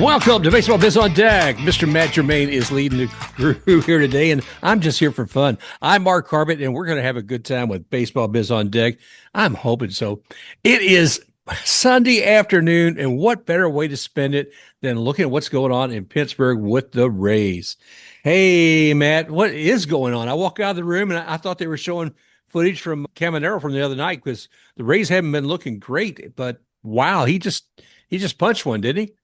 Welcome to Baseball Biz on Deck. Mr. Matt Germain is leading the crew here today, and I'm just here for fun. I'm Mark Carbett, and we're going to have a good time with Baseball Biz on Deck. I'm hoping so. It is Sunday afternoon, and what better way to spend it than looking at what's going on in Pittsburgh with the Rays? Hey, Matt, what is going on? I walked out of the room, and I thought they were showing footage from Caminero from the other night because the Rays haven't been looking great, but wow, he just punched one, didn't he?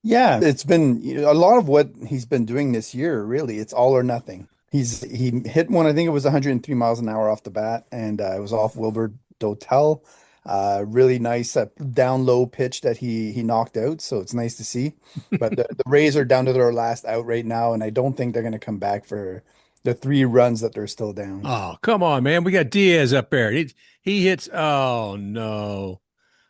Yeah, it's been a lot of what he's been doing this year, really. It's all or nothing. He hit one, I think it was 103 miles an hour off the bat, and it was off Wilbur Dotel. Really nice down low pitch that he knocked out, so it's nice to see. But the Rays are down to their last out right now, and I don't think they're going to come back for the 3 runs that they're still down. Oh, come on, man. We got Diaz up there. He hits. Oh, no.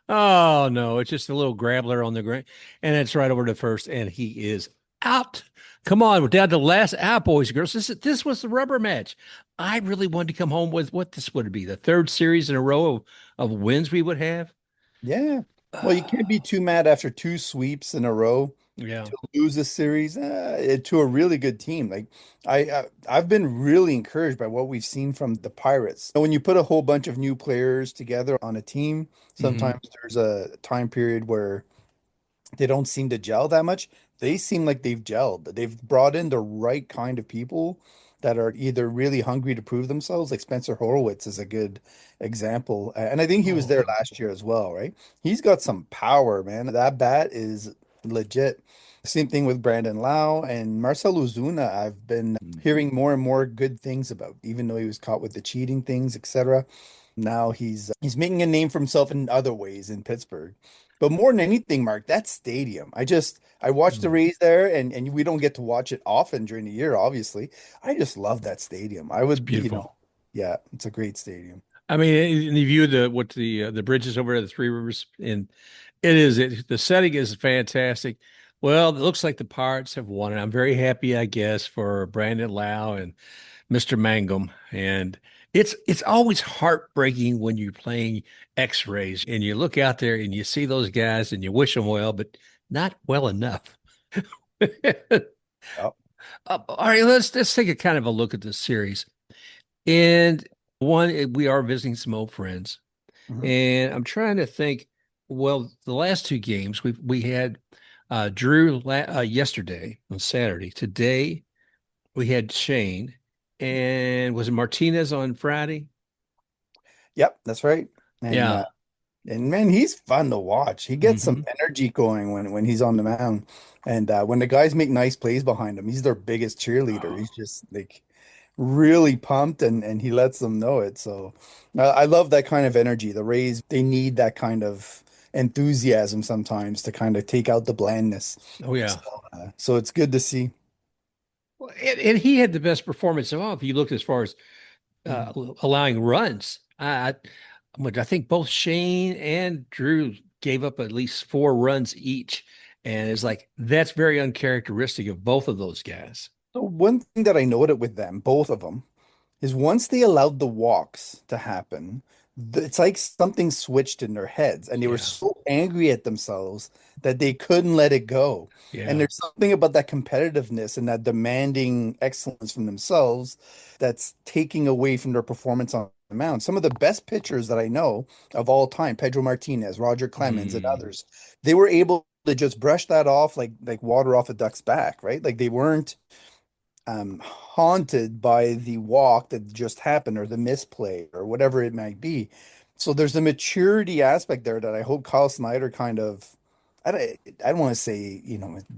Oh, no. It's just a little grabbler on the ground. And it's right over to first, and he is out. Come on. We're down to the last out, boys and girls. This was the rubber match. I really wanted to come home with what this would be the third series in a row of wins we would have. Yeah. Well, you can't be too mad after 2 sweeps in a row Yeah. to lose a series to a really good team. Like I've been really encouraged by what we've seen from the Pirates. When you put a whole bunch of new players together on a team, Hmm. sometimes there's a time period where they don't seem to gel that much. They seem like they've gelled. They've brought in the right kind of people that are either really hungry to prove themselves, like Spencer Horowitz is a good example. And I think he was Oh, there last year as well, right? He's got some power, man. That bat is legit. Same thing with Brandon Lowe and Marcell Ozuna. I've been hearing more and more good things about, even though he was caught with the cheating things, etc. Now he's making a name for himself in other ways in Pittsburgh. But more than anything, Mark, that stadium. I watched the Rays there and we don't get to watch it often during the year, obviously. I just love that stadium. I it's would, beautiful. yeah, it's a great stadium. I mean, and you view the bridges over at the Three Rivers, and the setting is fantastic. Well, it looks like the Pirates have won, and I'm very happy, I guess, for Brandon Lau and Mr. Mangum. And it's always heartbreaking when you're playing X-rays and you look out there and you see those guys and you wish them well, but not well enough. Oh, All right, let's take a kind of a look at this series. And one, we are visiting some old friends. mhm. And I'm trying to think. Well, the last two games we had Drew yesterday on Saturday. Today we had Shane, and was it Martinez on Friday? Yep, that's right. Yeah. And man, he's fun to watch. He gets some Hmm. energy going when he's on the mound. And when the guys make nice plays behind him, he's their biggest cheerleader. He's just like really pumped and he lets them know it. So I love that kind of energy. The Rays, they need that kind of enthusiasm sometimes to kind of take out the blandness. Oh So, yeah. so it's good to see. Well, and he had the best performance of all. If you look as far as Mhm. allowing runs, I think both Shane and Drew gave up at least 4 runs each, and it's like that's very uncharacteristic of both of those guys. So one thing that I noted with them, both of them, is once they allowed the walks to happen, it's like something switched in their heads and they were Yeah. so angry at themselves that they couldn't let it go. And Yeah. there's something about that competitiveness and that demanding excellence from themselves that's taking away from their performance on the mound. Some of the best pitchers that I know of all time, Pedro Martinez, Roger Clemens, and Mm. others, they were able to just brush that off like water off a duck's back, right? Like they weren't haunted by the walk that just happened or the misplay or whatever it might be. So there's a maturity aspect there that I hope Kyle Snyder kind of, I don't want to say,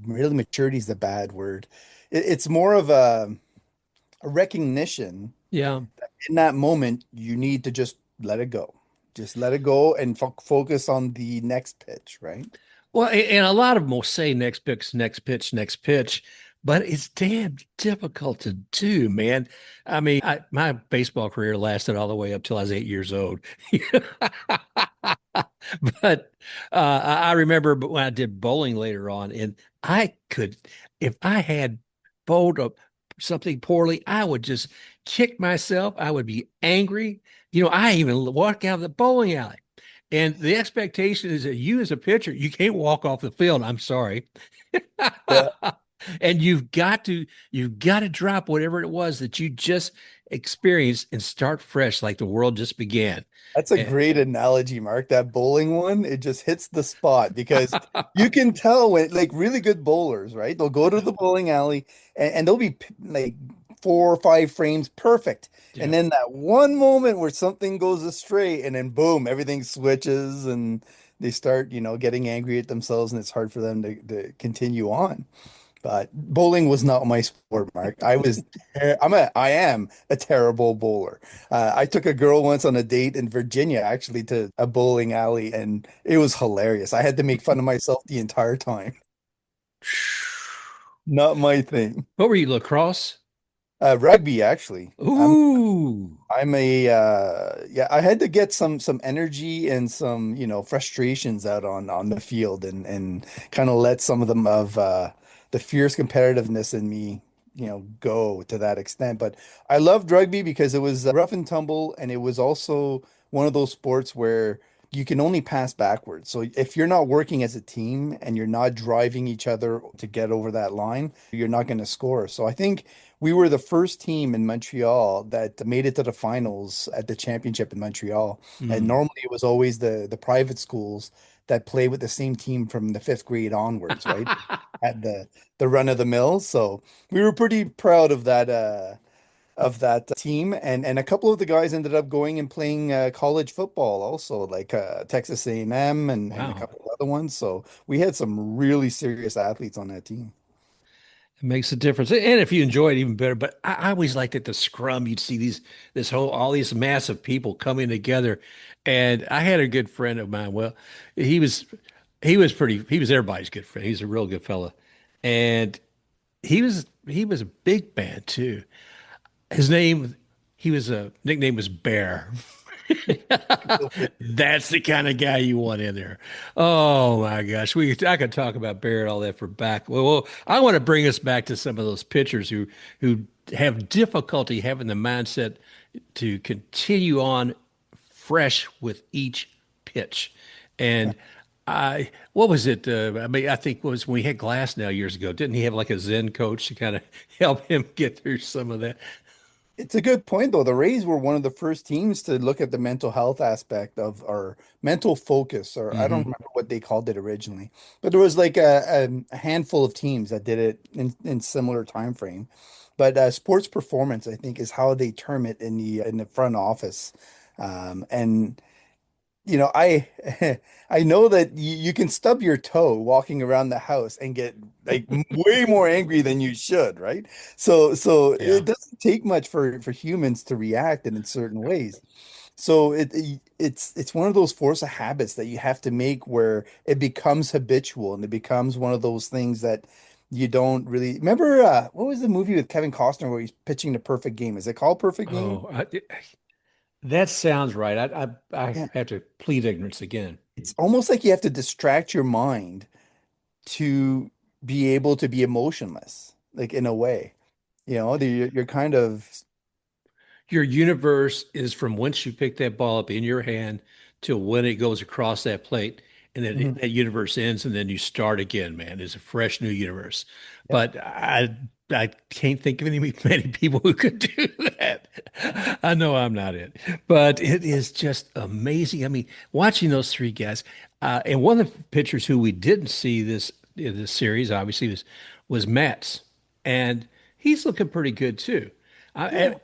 really maturity is the bad word. It's more of a recognition Yeah. in that moment, you need to just let it go. Just let it go and focus on the next pitch, right? Well, and a lot of them will say next pitch, next pitch, next pitch, but it's damn difficult to do, man. I mean, my baseball career lasted all the way up till I was 8 years old. But I remember when I did bowling later on, and I could, if I had bowled up something poorly, I would just kick myself. I would be angry. I even walk out of the bowling alley. And the expectation is that you as a pitcher, you can't walk off the field. I'm sorry. Yeah. And you've got to drop whatever it was that you just experienced and start fresh like the world just began. That's a And- great analogy, Mark. That bowling one, it just hits the spot because you can tell when, like, really good bowlers, right? They'll go to the bowling alley and they'll be like 4 or 5 frames perfect. And yeah. then that one moment where something goes astray and then boom, everything switches and they start, getting angry at themselves and it's hard for them to continue on. But bowling was not my sport, Mark. I am a terrible bowler. I took a girl once on a date in Virginia, actually, to a bowling alley, and it was hilarious. I had to make fun of myself the entire time. Not my thing. What were you, lacrosse? Rugby, actually. Ooh. I'm a yeah, I had to get some energy and some, frustrations out on the field and kind of let some of them of the fierce competitiveness in me, go to that extent. But I loved rugby because it was rough and tumble and it was also one of those sports where you can only pass backwards. So if you're not working as a team and you're not driving each other to get over that line, you're not going to score. So I think we were the first team in Montreal that made it to the finals at the championship in Montreal. And Mm. normally it was always the private schools that play with the same team from the fifth grade onwards, right? At the run of the mill. So we were pretty proud of that team. And a couple of the guys ended up going and playing college football also, like Texas A&M and a Wow. couple of other ones. So we had some really serious athletes on that team. It makes a difference. And if you enjoy it, even better. But I always liked at the scrum, you'd see all these massive people coming together. And I had a good friend of mine. Well, he was, he was everybody's good friend. He's a real good fella. And he was a big man too. His name, he was a nickname was Bear. That's the kind of guy you want in there. Oh my gosh, I could talk about Barrett all that for back. Well, I want to bring us back to some of those pitchers who have difficulty having the mindset to continue on fresh with each pitch. And what was it? I mean, I think it was when we had Glass now years ago. Didn't he have like a Zen coach to kind of help him get through some of that? It's a good point, though. The Rays were one of the first teams to look at the mental health aspect of our mental focus, or I don't Hmm. remember what they called it originally, but there was like a handful of teams that did it in similar time frame. But sports performance, I think, is how they term it in the front office. And I I know that you can stub your toe walking around the house and get like way more angry than you should, right? So Yeah. it doesn't take much for humans to react in certain ways. So it's one of those force of habits that you have to make where it becomes habitual and it becomes one of those things that you don't really remember. What was the movie with Kevin Costner where he's pitching the perfect game? Is it called Perfect Game? Oh, that sounds right. I Yeah. have to plead ignorance again. It's almost like you have to distract your mind to be able to be emotionless, like in a way. You're kind of Your universe is from once you pick that ball up in your hand till when it goes across that plate, and then Mhm. that universe ends, and then you start again, man. It's a fresh new universe. Yeah, But I can't think of many people who could do that. I know I'm not it, but it is just amazing. I mean, watching those three guys, and one of the pitchers who we didn't see this in this series, obviously, was Mats, and he's looking pretty good too. yeah,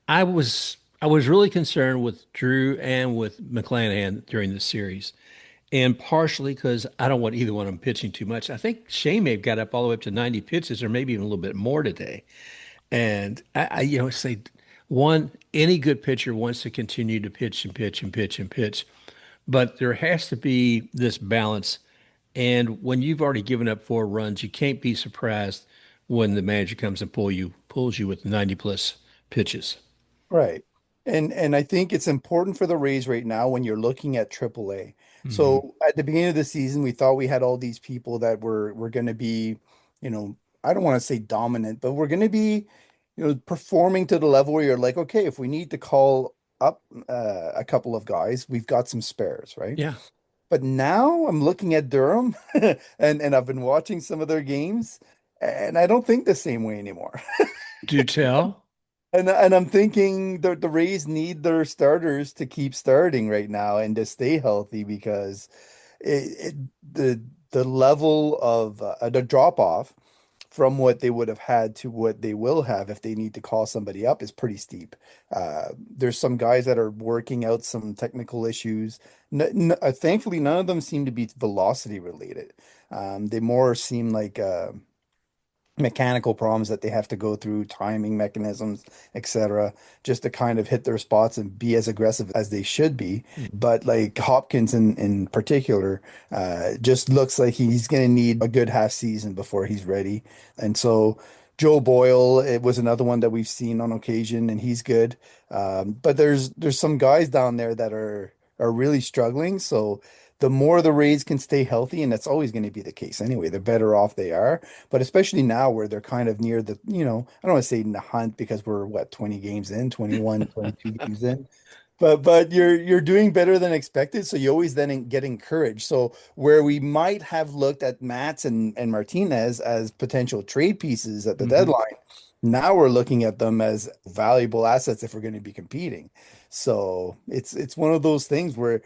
I was really concerned with Drew and with McClanahan during the series, and partially because I don't want either one of them pitching too much. I think Shane may have got up all the way up to 90 pitches, or maybe even a little bit more today. And I say any good pitcher wants to continue to pitch and pitch and pitch and pitch, but there has to be this balance. And when you've already given up 4 runs, you can't be surprised when the manager comes and pulls you with 90 plus pitches. right. And I think it's important for the Rays right now when you're looking at AAA. Hmm. So at the beginning of the season, we thought we had all these people that were going to be, I don't want to say dominant, but we're going to be, performing to the level where you're like, okay, if we need to call up a couple of guys. We've got some spares, right? Yeah. But now I'm looking at Durham and I've been watching some of their games and I don't think the same way anymore. Do tell. And I'm thinking the Rays need their starters to keep starting right now and to stay healthy because it the level of the drop off from what they would have had to what they will have if they need to call somebody up is pretty steep. There's some guys that are working out some technical issues. Thankfully, none of them seem to be velocity related. They more seem like mechanical problems that they have to go through, timing mechanisms, etc., just to kind of hit their spots and be as aggressive as they should be. But like Hopkins in particular, just looks like he's going to need a good half season before he's ready. And so Joe Boyle, it was another one that we've seen on occasion, and he's good. But there's some guys down there that are really struggling. So the more the Rays can stay healthy, and that's always going to be the case anyway, the better off they are. But especially now where they're kind of near the, I don't want to say in the hunt because we're what, 20 games in, 21, 22 games in. But you're doing better than expected, so you always then get encouraged. So where we might have looked at Mats and Martinez as potential trade pieces at the Hmm. deadline, now we're looking at them as valuable assets if we're going to be competing. So it's one of those things where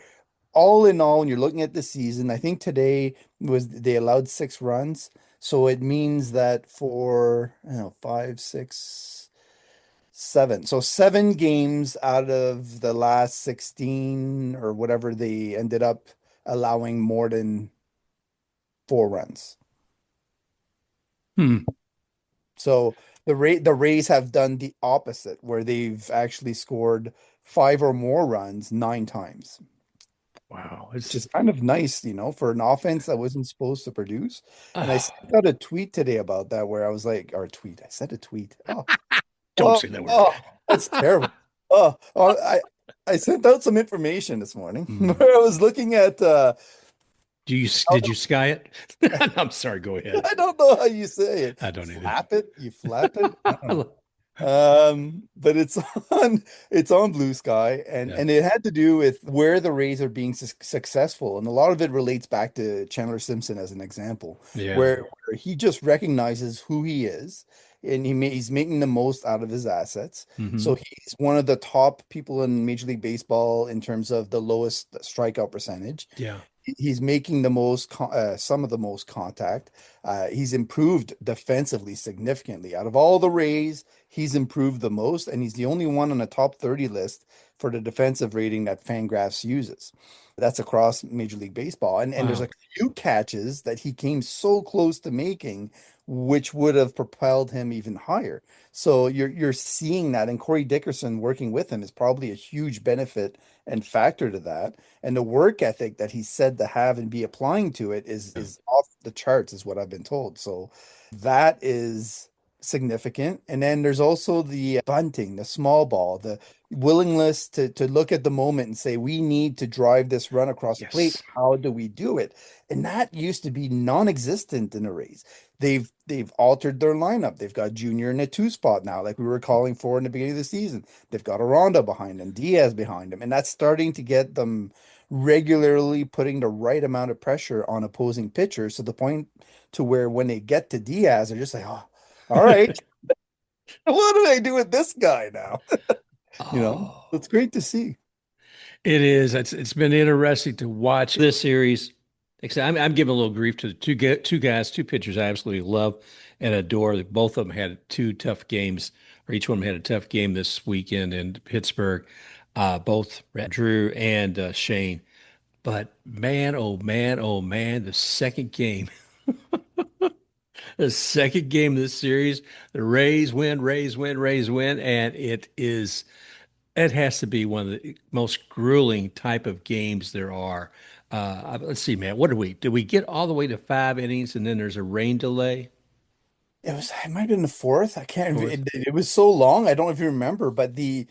all in all, when you're looking at the season, I think today was they allowed 6 runs. So it means that for, I don't know, five, six, seven. So 7 games out of the last 16 or whatever, they ended up allowing more than 4 runs. Hmm. So the Rays have done the opposite, where they've actually scored 5 or more runs 9 times. Wow. Which is kind of nice, for an offense that wasn't supposed to produce. And I Oh, sent out a tweet today about that where I was like, or a tweet, I sent a tweet. don't Oh, say that word. that's terrible. I sent out some information this morning Hmm. where I was looking at Did you sky it? I'm sorry. Go ahead. I don't know how you say it. I don't either. Flap it, you flap it. I don't know. But it's on Blue Sky, and Yeah. and it had to do with where the Rays are being successful, and a lot of it relates back to Chandler Simpson as an example, Yeah. where he just recognizes who he is, and he's making the most out of his assets. Hmm. So he's one of the top people in Major League Baseball in terms of the lowest strikeout percentage. Yeah. He's making the most, some of the most contact. He's improved defensively significantly. Out of all the Rays, he's improved the most, and he's the only one on the top 30 list for the defensive rating that Fangraphs uses. That's across Major League Baseball. And there's a Wow. few catches that he came so close to making, which would have propelled him even higher. So you're seeing that, and Corey Dickerson working with him is probably a huge benefit and factor to that. And the work ethic that he's said to have and be applying to it is Yeah. is off the charts, is what I've been told. So that is significant. And then there's also the bunting, the small ball, the willingness to look at the moment and say, we need to drive this run across the plate. Yes. How do we do it? And that used to be non-existent in the Rays. They've altered their lineup. They've got Junior in a 2 spot now, like we were calling for in the beginning of the season. They've got Aranda behind him, Diaz behind him, and that's starting to get them regularly putting the right amount of pressure on opposing pitchers to the point to where when they get to Diaz, they're just like, oh, all right, what do I do with this guy now? Oh, It's great to see. it is. It's been interesting to watch this series. Except I'm giving a little grief to the two guys, two pitchers I absolutely love and adore. Both of them had 2 tough games, or each one of them had a tough game this weekend in Pittsburgh. Both Drew and Shane. But man, oh man, oh man, the second game of this series, the Rays win, Rays win, Rays win, and it has to be one of the most grueling type of games there are. Let's see, man. What did we get all the way to 5 innings and then there's a rain delay? It might have been the fourth. I can't, Fourth. it was so long. I don't know if you remember, but the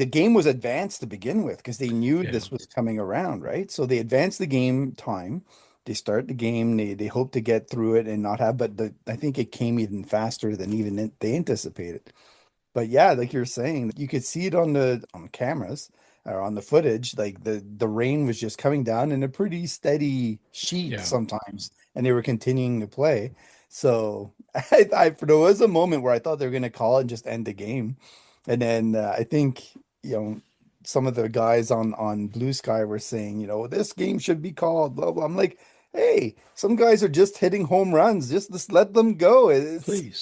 game was advanced to begin with because they knew Yeah. this was coming around, right? So they advanced the game time. They start the game. They hope to get through it and not have, but I think it came even faster than even they anticipated. But yeah, like you're saying, you could see it on cameras or on the footage. Like the rain was just coming down in a pretty steady sheet Yeah. sometimes, and they were continuing to play. So there was a moment where I thought they were going to call it and just end the game, and then I think you know some of the guys on Blue Sky were saying, this game should be called. Blah blah. I'm like, hey, some guys are just hitting home runs. Just let them go. It's Please.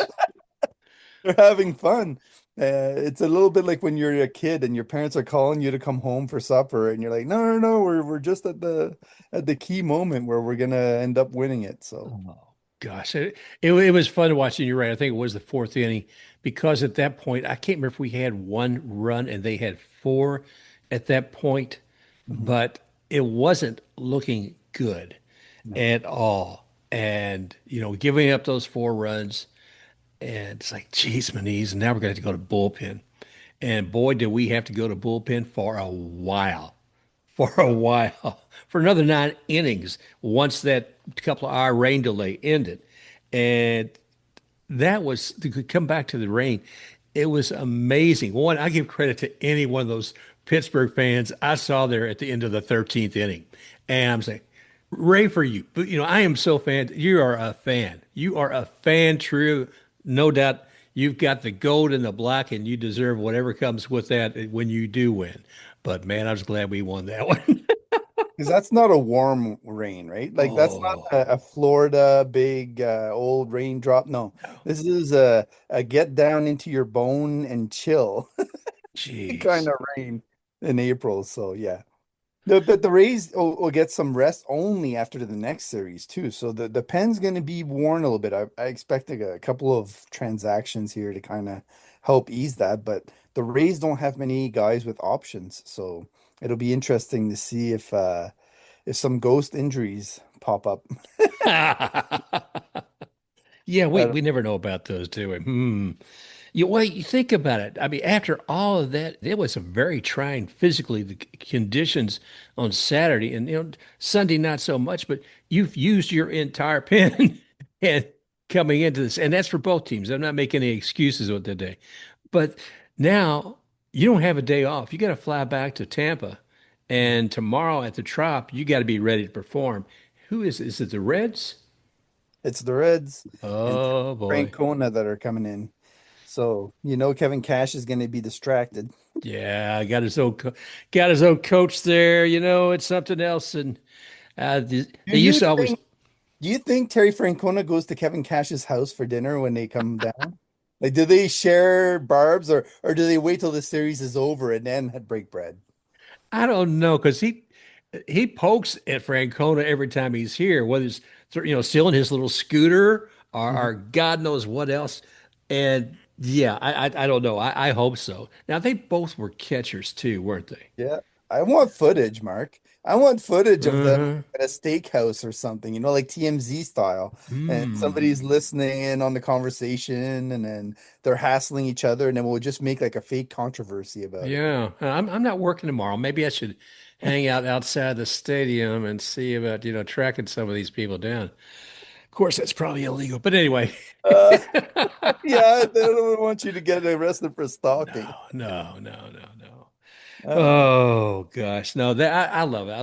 they're having fun. It's a little bit like when you're a kid and your parents are calling you to come home for supper, and you're like, no, no, no, we're just at the key moment where we're gonna end up winning it. So Oh gosh, it was fun to watch. And you're right. I think it was the fourth inning because at that point I can't remember if we had one run and they had four at that point, mhm. but it wasn't looking good No. at all. And giving up those four runs, and it's like, geez, my knees. And now we're going to have to go to bullpen. And boy, did we have to go to bullpen for a while, for a while, for another 9 innings once that couple of hour rain delay ended. And that was to come back to the rain. It was amazing. One, I give credit to any one of those Pittsburgh fans I saw there at the end of the 13th inning. And I'm saying, Ray for you. But I am so fan. You are a fan. You are a fan, true. No doubt you've got the gold and the black, and you deserve whatever comes with that when you do win. But man, I was glad we won that one. Because that's not a warm rain, right? Like that's not Oh, a Florida big old raindrop. No, this is a get down into your bone and chill kind jeez. of rain in April. So yeah. No, but the Rays will get some rest only after the next series too. So the pen's going to be worn a little bit. I expect a couple of transactions here to kind of help ease that. But the Rays don't have many guys with options, so it'll be interesting to see if some ghost injuries pop up. Yeah, we Uh, we never know about those, do we? You think about it. I mean, after all of that, it was a very trying physically the conditions on Saturday, and Sunday not so much. But you've used your entire pen and coming into this, and that's for both teams. I'm not making any excuses with the day, but now you don't have a day off. You got to fly back to Tampa, and tomorrow at the Trop, you got to be ready to perform. Who is it? Is it the Reds? it's the Reds and Oh boy. Francona that are coming in. So Kevin Cash is going to be distracted. Yeah, got his own coach there. It's something else. And Do they used you to always. think Do you think Terry Francona goes to Kevin Cash's house for dinner when they come down? Like, do they share barbs or do they wait till the series is over and then break bread? I don't know because he pokes at Francona every time he's here, whether it's still in his little scooter or Mhm. God knows what else. And yeah, I don't know. I hope so. Now they both were catchers too, weren't they? Yeah. I want footage, Mark. I want footage of them Uh-huh. at a steakhouse or something, like TMZ style. And Hmm. somebody's listening in on the conversation and then they're hassling each other and then we'll just make like a fake controversy about it. Yeah, I'm not working tomorrow. Maybe I should hang out outside the stadium and see about, tracking some of these people down. Of course, that's probably illegal, but anyway. Uh, yeah, they don't want you to get arrested for stalking. No, no, no, no, no. Uh, Oh gosh, no, that I love it. I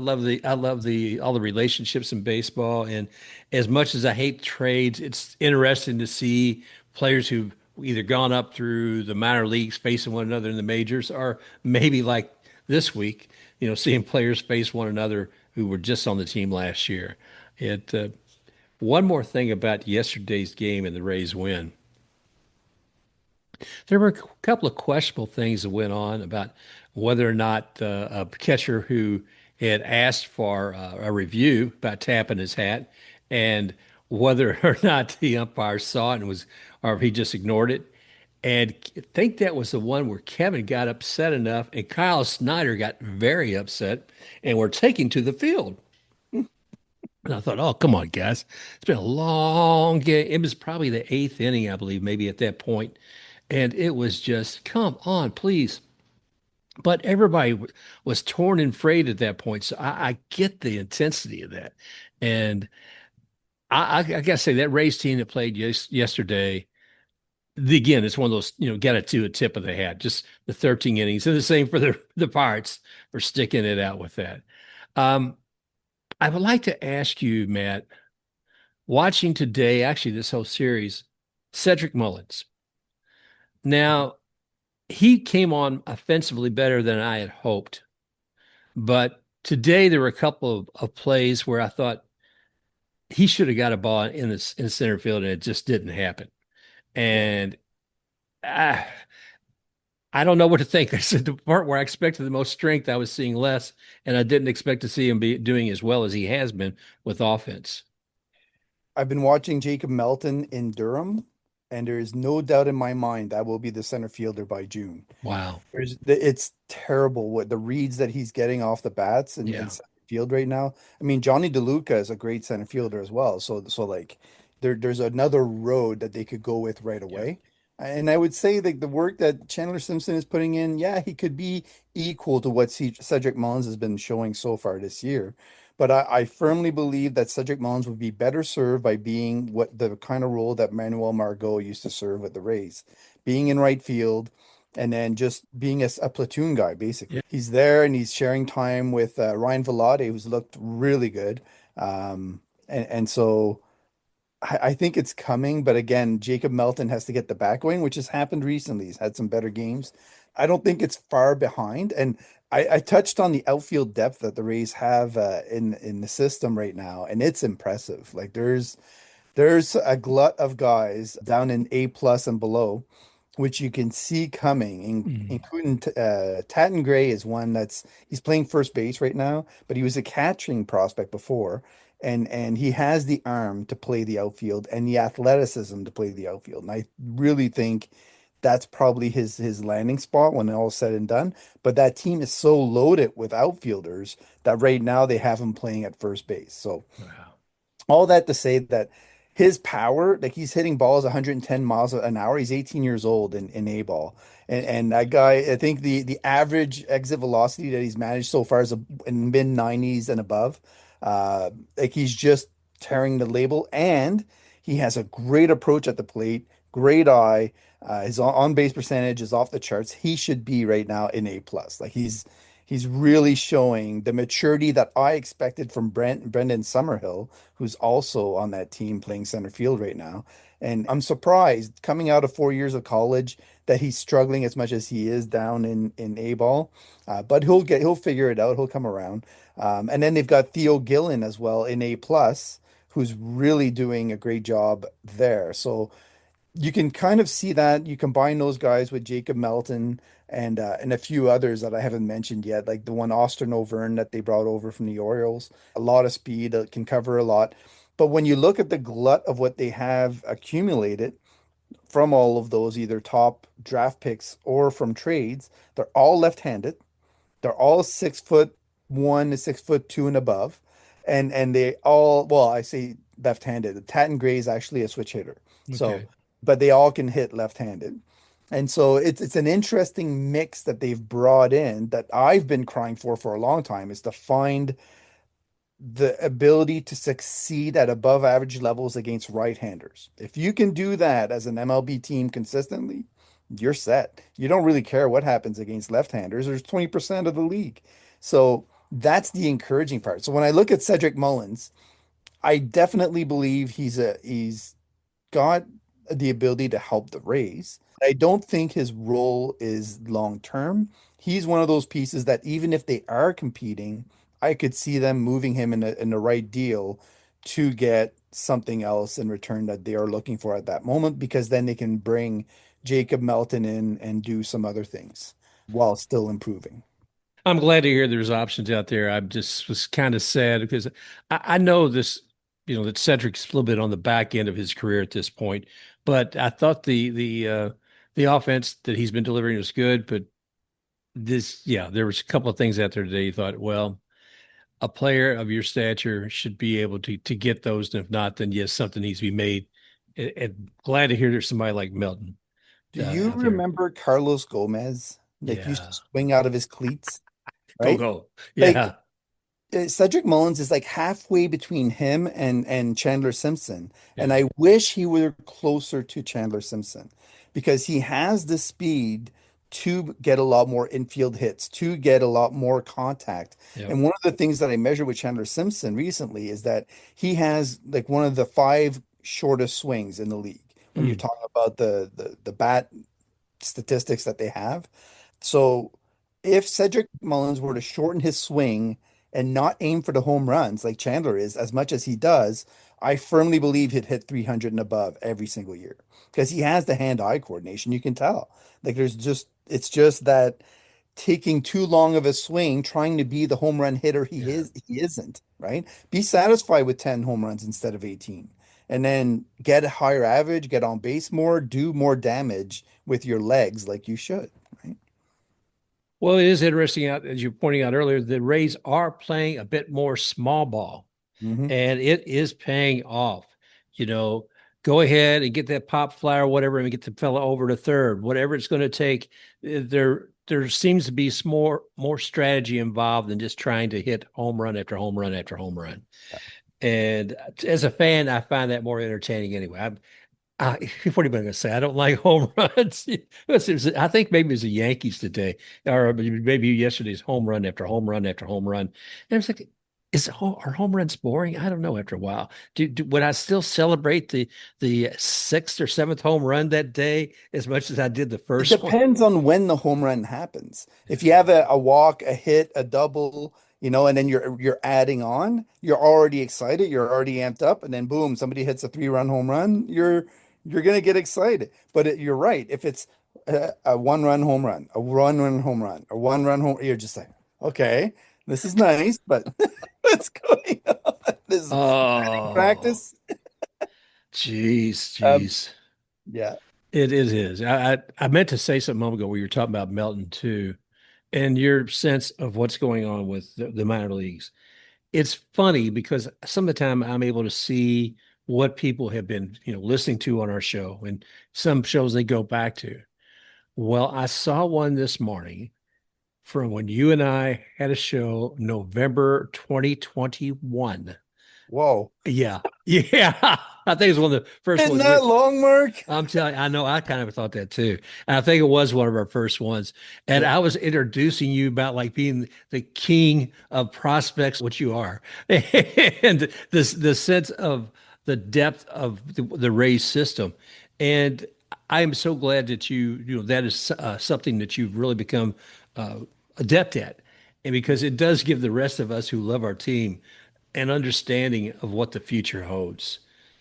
love the all the relationships in baseball, and as much as I hate trades, it's interesting to see players who've either gone up through the minor leagues facing one another in the majors, or maybe like this week, seeing players face one another who were just on the team last year. It One more thing about yesterday's game and the Rays win. There were a couple of questionable things that went on about whether or not a catcher who had asked for a review about tapping his hat, and whether or not the umpire saw it and or if he just ignored it. And I think that was the one where Kevin got upset enough, and Kyle Snyder got very upset, and were taken to the field. And I thought, oh, come on, guys. It's been a long game. It was probably the eighth inning, I believe, maybe at that point. And it was just, come on, please. But everybody was torn and frayed at that point. So I get the intensity of that. And I got to say, that Rays team that played yesterday, again, it's one of those, get it to a tip of the hat, just the 13 innings. And the same for the Pirates for sticking it out with that. Um, I would like to ask you, Matt, watching today, actually this whole series, Cedric Mullins. Now, he came on offensively better than I had hoped, but today there were a couple of plays where I thought he should have got a ball in center field, and it just didn't happen. Yeah. And I, I don't know what to think. This is the part where I expected the most strength. I was seeing less, and I didn't expect to see him be doing as well as he has been with offense. I've been watching Jacob Melton in Durham, and there is no doubt in my mind that will be the center fielder by June. Wow. It's terrible what the reads that he's getting off the bats in Yeah. center field right now. I mean, Johnny DeLuca is a great center fielder as well. So like there's another road that they could go with right Yeah. away. And I would say that the work that Chandler Simpson is putting in, yeah, he could be equal to what Cedric Mullins has been showing so far this year. But I firmly believe that Cedric Mullins would be better served by being what the kind of role that Manuel Margot used to serve with the Rays, being in right field and then just being a platoon guy, Yeah. basically. He's there and he's sharing time with Ryan Velade, who's looked really good. And so I think it's coming, but again, Jacob Melton has to get the back going, which has happened recently. He's had some better games. I don't think it's far behind. And I touched on the outfield depth that the Rays have in the system right now, and it's impressive. Like there's a glut of guys down in A plus and below, which you can see coming, Mm. including Tatton Gray is one he's playing first base right now, but he was a catching prospect before, and he has the arm to play the outfield and the athleticism to play the outfield. And I really think that's probably his landing spot when all is said and done. But that team is so loaded with outfielders that right now they have him playing at first base. So Wow. all that to say that his power, like he's hitting balls 110 miles an hour. He's 18 years old in A ball. And that guy, I think the average exit velocity that he's managed so far is in mid 90s and above. Like he's just tearing the label, and he has a great approach at the plate, great eye. His on base percentage is off the charts. He should be right now in A plus. Like he's really showing the maturity that I expected from Brendan Summerhill, who's also on that team playing center field right now. And I'm surprised coming out of 4 years of college that he's struggling as much as he is down in A ball. But he'll figure it out. He'll come around. And then they've got Theo Gillen as well in A plus, who's really doing a great job there. So you can kind of see that you combine those guys with Jacob Melton and a few others that I haven't mentioned yet, like the one Austin O'Verne that they brought over from the Orioles. A lot of speed, can cover a lot. But when you look at the glut of what they have accumulated from all of those, either top draft picks or from trades, they're all left-handed. They're all 6'1" to 6'2" and above. And they all, well, I say left-handed. Tatton Gray is actually a switch hitter. So, Okay. but they all can hit left-handed. And so it's an interesting mix that they've brought in that I've been crying for a long time, is to find the ability to succeed at above average levels against right-handers. If you can do that as an MLB team consistently, you're set. You don't really care what happens against left-handers. There's 20% of the league. So that's the encouraging part. So when I look at Cedric Mullins, I definitely believe he's got the ability to help the Rays. I don't think his role is long term. He's one of those pieces that even if they are competing, I could see them moving him in the right deal to get something else in return that they are looking for at that moment, because then they can bring Jacob Melton in and do some other things while still improving. I'm glad to hear there's options out there. I just was kind of sad because I know this, that Cedric's a little bit on the back end of his career at this point, but I thought the offense that he's been delivering was good. But yeah, there was a couple of things out there today. You thought, well, a player of your stature should be able to get those, and if not, then yes, something needs to be made. And glad to hear there's somebody like Melton Do you out there. remember Carlos Gomez? Like used Yeah, to swing out of his cleats, go right? go. Like Yeah, Cedric Mullins is like halfway between him and Chandler Simpson, and yeah, I wish he were closer to Chandler Simpson because he has the speed to get a lot more infield hits, to get a lot more contact. Yeah. And one of the things that I measured with Chandler Simpson recently is that he has like one of the five shortest swings in the league when you Mm. talk about the bat statistics that they have. So if Cedric Mullins were to shorten his swing and not aim for the home runs like Chandler is as much as he does, I firmly believe he'd hit 300 and above every single year because he has the hand-eye coordination. You can tell. Like it's just that taking too long of a swing, trying to be the home run hitter Yeah. he isn't, right? Be satisfied with 10 home runs instead of 18. And then get a higher average, get on base more, do more damage with your legs like you should, right? Well, it is interesting out as you're pointing out earlier, the Rays are playing a bit more small ball, Hmm. and it is paying off. You know, go ahead and get that pop fly or whatever, and get the fella over to third, whatever it's going to take. There seems to be some more strategy involved than just trying to hit home run after home run after home run. And as a fan, I find that more entertaining anyway. What am I going to say? I don't like home runs. I think maybe it was the Yankees today, or maybe yesterday's home run after home run after home run. And I was like, are home runs boring? I don't know. After a while, would I still celebrate the sixth or seventh home run that day as much as I did the It first one? depends on when the home run happens. If you have a walk, a hit, a double, and then you're adding on, you're already excited, you're already amped up, and then boom, somebody hits a 3-run home run, you're gonna get excited. But you're right. If it's a 1-run home run, a 1-run home run, a 1-run home, you're just like, okay, this is nice, but what's going on? This is batting Oh, practice. jeez, Um, jeez. yeah, It is. I meant to say something a moment ago where you were talking about Melton too, and your sense of what's going on with the minor leagues. It's funny because some of the time I'm able to see what people have been, listening to on our show and some shows they go back to. Well, I saw one this morning from when you and I had a show November 2021. whoa. Yeah. Yeah. I think it's one of the first Isn't ones that long, Mark? I'm telling you, I know I kind of thought that too. And I think it was one of our first ones. And Yeah. I was introducing you about like being the king of prospects, which you are. And the sense of the depth of the Rays system. And I am so glad that that is something that you've really become uh, adept at. And because it does give the rest of us who love our team an understanding of what the future holds.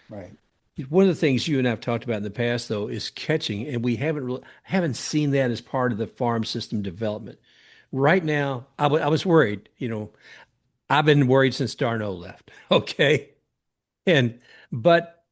Right. One of the things you and I've talked about in the past, though, is catching, and we haven't seen that as part of the farm system development. Right now, I was worried. I've been worried since Darno left. Okay, and but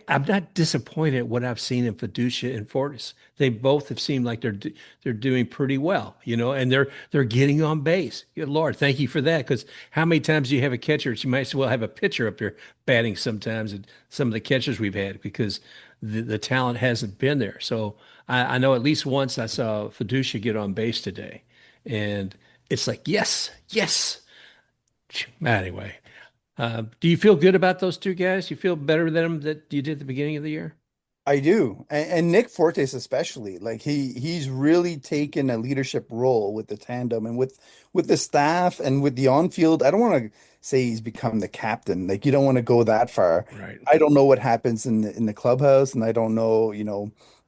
I'm not disappointed at what I've seen in Fiducia and Fortis. They both have seemed like they're doing pretty well, and they're getting on base. Good Lord, thank you for that. Because how many times do you have a catcher that you might as well have a pitcher up there batting sometimes, and some of the catchers we've had because the talent hasn't been there. So I know at least once I saw Fiducia get on base today, and it's like yes, yes. Anyway, do you feel good about those two guys? You feel better than them that you did at the beginning of the year? I do. And Nick Fortes especially. Like he's really taken a leadership role with the tandem and with the staff and with the on-field. I don't want to say he's become the captain. Like you don't want to go that far. Right. I don't know what happens in the clubhouse and I don't know,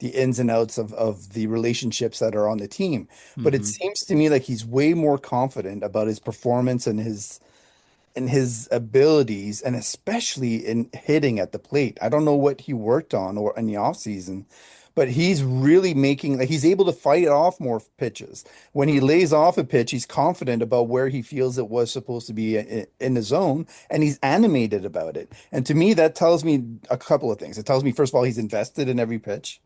the ins and outs of the relationships that are on the team. But it Hmm. seems to me like he's way more confident about his performance and his abilities, and especially in hitting at the plate. I don't know what he worked on or in the offseason, but he's really making like he's able to fight off more pitches. When he lays off a pitch, he's confident about where he feels it was supposed to be in the zone, and he's animated about it. And to me, that tells me a couple of things. It tells me, first of all, he's invested in every pitch.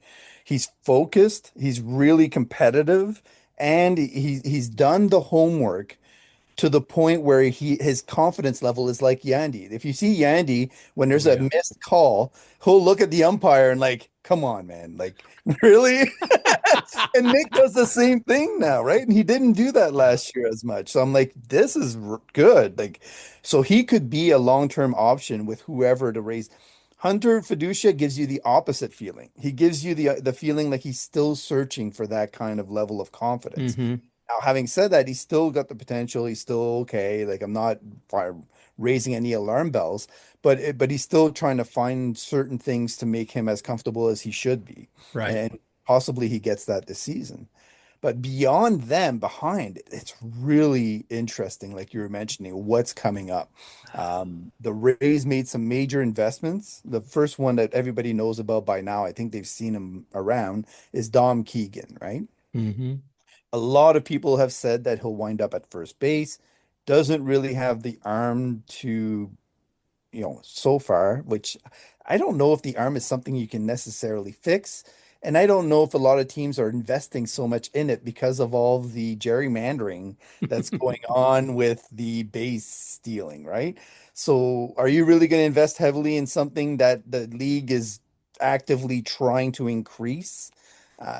He's focused, he's really competitive, and he's done the homework to the point where his confidence level is like Yandy. If you see Yandy when Oh there's a yeah. missed call, he'll look at the umpire and like, come on, man, like really? And Nick does the same thing now, right? And he didn't do that Yeah. last year as much. So I'm like, this is good. Like, so he could be a long-term option with whoever to raise. Hunter Fiducia gives you the opposite feeling. He gives you the feeling like he's still searching for that kind of level of confidence. Hmm. Now, having said that, he's still got the potential. He's still okay. Like I'm not raising any alarm bells, but he's still trying to find certain things to make him as comfortable as he should be, Right. and possibly he gets that this season. But beyond them, behind, it's really interesting, like you were mentioning, what's coming up. The Rays made some major investments. The first one that everybody knows about by now, I think they've seen him around, is Dom Keegan, right? Hmm. A lot of people have said that he'll wind up at first base. Doesn't really have the arm to, so far, which I don't know if the arm is something you can necessarily fix. And I don't know if a lot of teams are investing so much in it because of all the gerrymandering that's going on with the base stealing, right? So are you really going to invest heavily in something that the league is actively trying to increase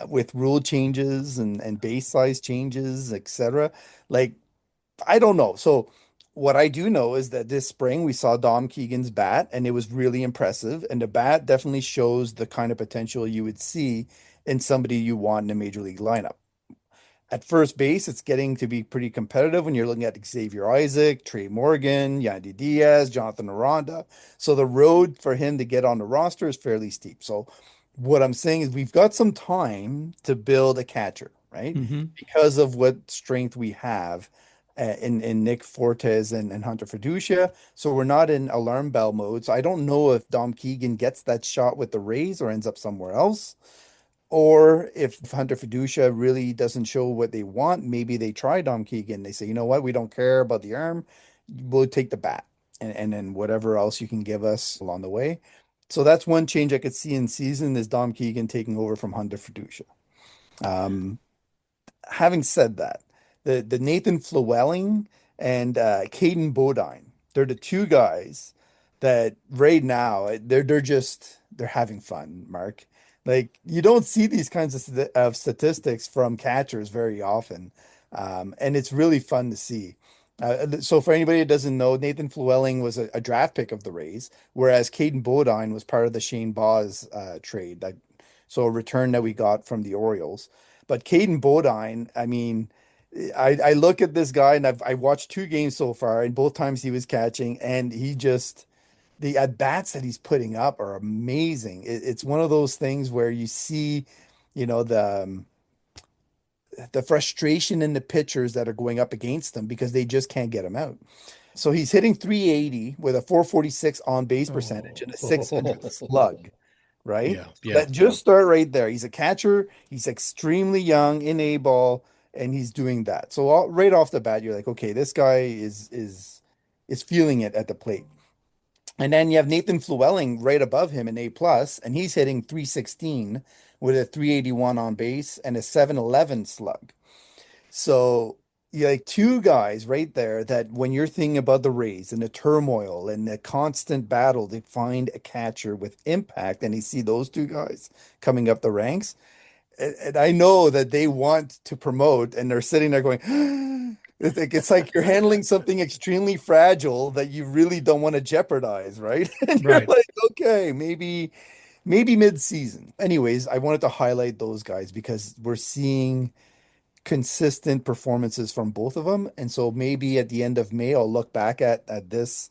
with rule changes and base size changes, etc.? Like, I don't know. So what I do know is that this spring we saw Dom Keegan's bat and it was really impressive. And the bat definitely shows the kind of potential you would see in somebody you want in a major league lineup. At first base, it's getting to be pretty competitive when you're looking at Xavier Isaac, Trey Morgan, Yandy Diaz, Jonathan Aranda. So the road for him to get on the roster is fairly steep. So what I'm saying is we've got some time to build a catcher, right? Hmm. Because of what strength we have in Nick Fortes and Hunter Fiducia. So we're not in alarm bell mode. So I don't know if Dom Keegan gets that shot with the Rays or ends up somewhere else. Or if Hunter Fiducia really doesn't show what they want, maybe they try Dom Keegan. They say, you know what, we don't care about the arm. We'll take the bat and then whatever else you can give us along the way. So that's one change I could see in season is Dom Keegan taking over from Hunter Fiducia. Um, Having said that, the Nathan Flewelling and Caden Bodine, they're the two guys that right now they're having fun, Mark. Like you don't see these kinds of statistics from catchers very often, and it's really fun to see. So for anybody that doesn't know, Nathan Flewelling was a draft pick of the Rays, whereas Caden Bodine was part of the Shane Baz trade. So a return that we got from the Orioles. But Caden Bodine, I mean, I look at this guy and I watched two games so far, and both times he was catching, and the at bats that he's putting up are amazing. It's one of those things where you see, the frustration in the pitchers that are going up against them because they just can't get him out. So he's hitting 380 with a 446 on base percentage and a 600 Oh, slug, right? yeah, So yeah. that just start right there. He's a catcher. He's extremely young in A ball, and he's doing that. So right off the bat, you're like, okay, this guy is feeling it at the plate. And then you have Nathan Flewelling right above him in A plus, and he's hitting 316 with a 381 on base and a 711 slug. So you like two guys right there that when you're thinking about the Rays and the turmoil and the constant battle to find a catcher with impact, and you see those two guys coming up the ranks, and I know that they want to promote, and they're sitting there going, it's like you're handling something extremely fragile that you really don't want to jeopardize, right? And you're Right. like, okay, maybe mid-season. Anyways, I wanted to highlight those guys because we're seeing consistent performances from both of them. And so maybe at the end of May, I'll look back at this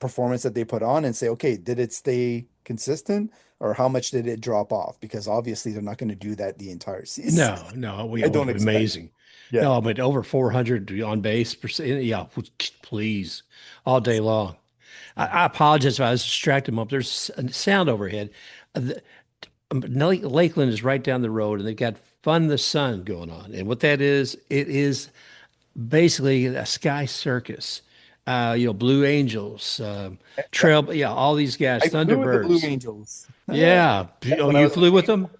performance that they put on and say, okay, did it stay consistent or how much did it drop off? Because obviously they're not going to do that the entire season. No, no, we I it was don't expect. amazing. Yeah. No, but over 400 on base percent. Yeah, please, all day long. I apologize if I was distracted. Up there's sound overhead. Lakeland is right down the road, and they've got Fun the Sun going on. And what that is, it is basically a sky circus. Blue Angels, Yeah. Trail, yeah, all these guys, I flew with the Blue Thunderbirds. Angels. Yeah. Oh, When I you was in flew with them? Mayport.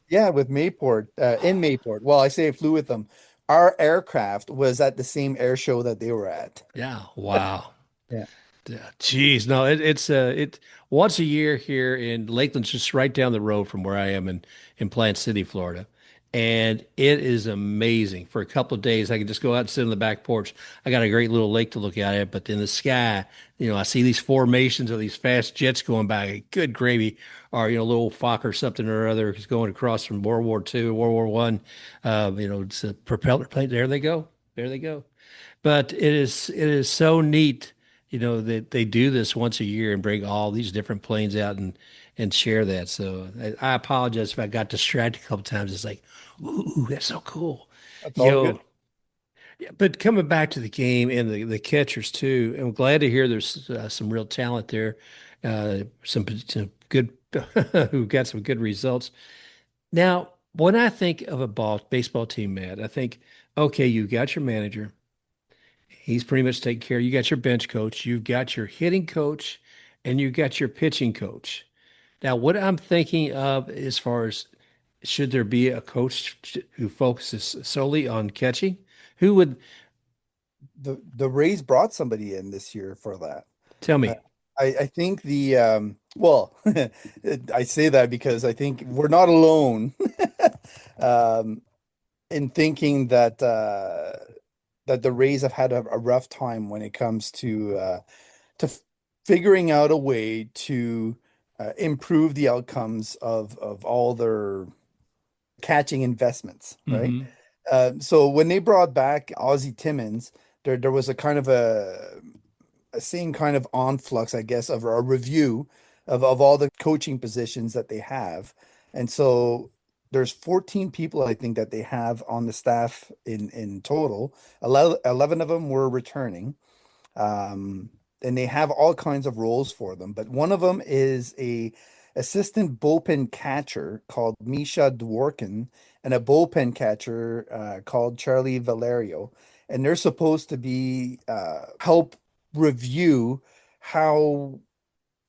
Yeah, with Mayport, in Mayport. Well, I say I flew with them. Our aircraft was at the same air show that they were at. Yeah. Wow. Yeah. Yeah, geez, no, it once a year here in Lakeland's just right down the road from where I am in Plant City, Florida, and it is amazing. For a couple of days, I can just go out and sit on the back porch. I got a great little lake to look out at, but in the sky, I see these formations of these fast jets going by. Good gravy, or a little Fokker or something or other is going across from World War II, World War One. It's a propeller plane. There they go. There they go. But it is so neat, that they do this once a year and bring all these different planes out and share that. So I apologize if I got distracted a couple times. It's like, ooh, that's so cool. That's all Yo, good. yeah, but coming back to the game and the catchers too, I'm glad to hear there's some real talent there, some good who got some good results. Now, when I think of a baseball team, Matt, I think, okay, you got your manager. He's pretty much taken care. You got your bench coach, you've got your hitting coach, and you got your pitching coach. Now, what I'm thinking of as far as should there be a coach who focuses solely on catching? Who would The Rays brought somebody in this year for that. tell Uh, me? I think well, I say that because I think we're not alone um, in thinking that the Rays have had a rough time when it comes to figuring out a way to improve the outcomes of all their catching investments, right? Hmm. So when they brought back Ozzie Timmons, there was a kind of a same kind of influx, I guess, of a review of all the coaching positions that they have. And so there's 14 people, I think, that they have on the staff in total. 11 of them were returning. Um, and they have all kinds of roles for them, but one of them is a assistant bullpen catcher called Misha Dworkin and a bullpen catcher called Charlie Valerio. And they're supposed to be help review how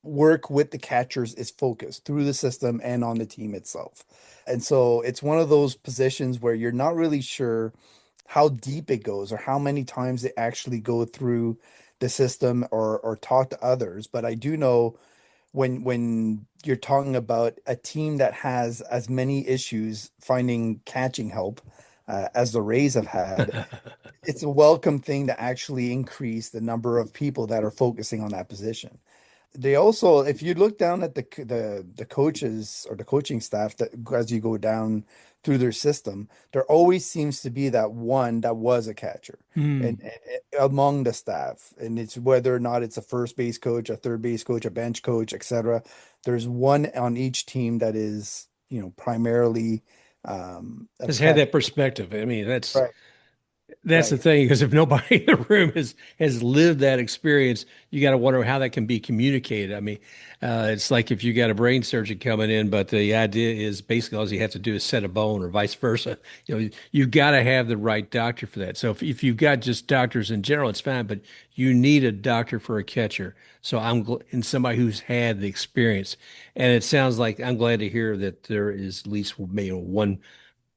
work with the catchers is focused through the system and on the team itself. And so it's one of those positions where you're not really sure how deep it goes or how many times they actually go through the system or talk to others. But I do know when you're talking about a team that has as many issues finding catching help as the Rays have had, it's a welcome thing to actually increase the number of people that are focusing on that position. They also, if you look down at the coaches or the coaching staff that as you go down through their system, there always seems to be that one that was a catcher and among the staff. And it's whether or not it's a first base coach, a third base coach, a bench coach, etc. There's one on each team that is, primarily a Has had catcher. that perspective. I mean, that's Right, That's the right. thing, because if nobody in the room has lived that experience, you got to wonder how that can be communicated. I mean, it's like if you got a brain surgeon coming in, but the idea is basically all you have to do is set a bone, or vice versa. You got to have the right doctor for that. So if you've got just doctors in general, it's fine, but you need a doctor for a catcher. So and somebody who's had the experience, and it sounds like I'm glad to hear that there is at least maybe one